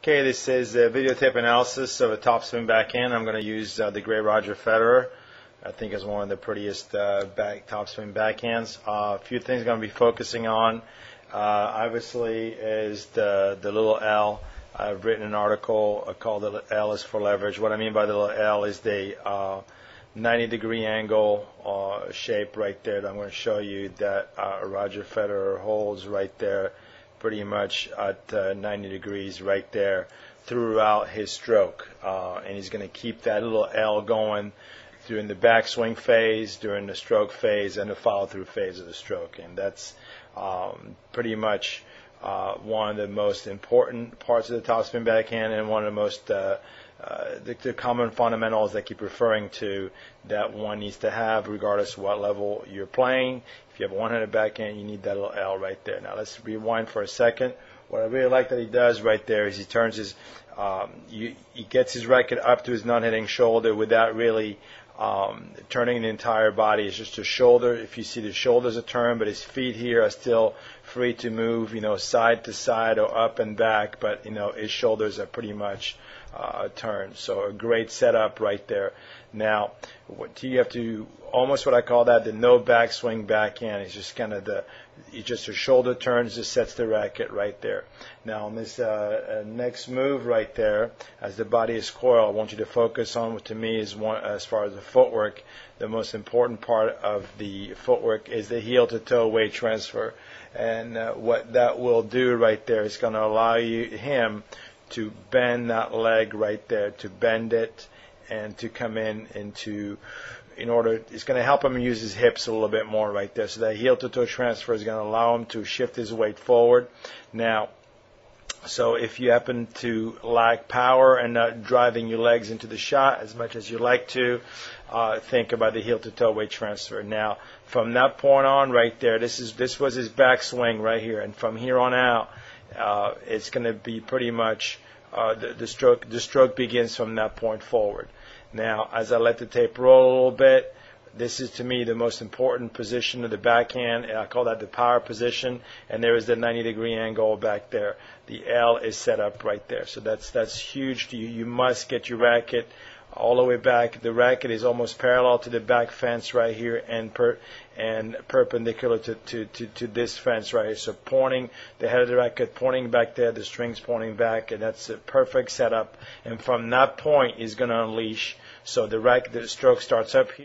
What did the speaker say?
Okay, this is a videotape analysis of a topspin backhand. I'm going to use the great Roger Federer. I think is one of the prettiest topspin backhands. A few things I'm going to be focusing on. Obviously, is the little L. I've written an article called "The L is for Leverage." What I mean by the little L is the 90-degree angle shape right there that I'm going to show you that Roger Federer holds right there, pretty much at 90 degrees right there throughout his stroke, and he's going to keep that little L going during the backswing phase, during the stroke phase, and the follow-through phase of the stroke. And that's pretty much one of the most important parts of the topspin backhand, and one of the most the common fundamentals that I keep referring to that one needs to have regardless of what level you're playing. If you have a one-handed backhand, you need that little L right there. Now let's rewind for a second. What I really like that he does right there is he turns his, he gets his racket up to his non-hitting shoulder without really turning the entire body. It's just a shoulder. If you see the shoulders are turned, but his feet here are still free to move, side to side or up and back, but his shoulders are pretty much turned. So a great setup right there. Now, you have to almost what I call that the no backswing backhand. It's just kind of just a shoulder turns, just sets the racket right there. Now on this next move right there, as the body is coiled, I want you to focus on what to me is one, as far as the footwork, the most important part of the footwork is the heel to toe weight transfer. And what that will do right there is going to allow him to bend that leg right there, to bend it and to come it's going to help him use his hips a little bit more right there. So that heel to toe transfer is going to allow him to shift his weight forward. Now, so if you happen to lack power and not driving your legs into the shot as much as you like to, think about the heel to toe weight transfer. Now, from that point on right there, this was his backswing right here, and from here on out, it's going to be pretty much the stroke begins from that point forward. Now, as I let the tape roll a little bit, this is to me the most important position of the backhand, and I call that the power position, and there is the 90-degree angle back there. The L is set up right there, so that's huge. You must get your racket all the way back. The racket is almost parallel to the back fence right here, and perpendicular to this fence right here. So pointing the head of the racket, pointing back there, the strings pointing back, and that's a perfect setup. And from that point, is going to unleash. So the stroke starts up here.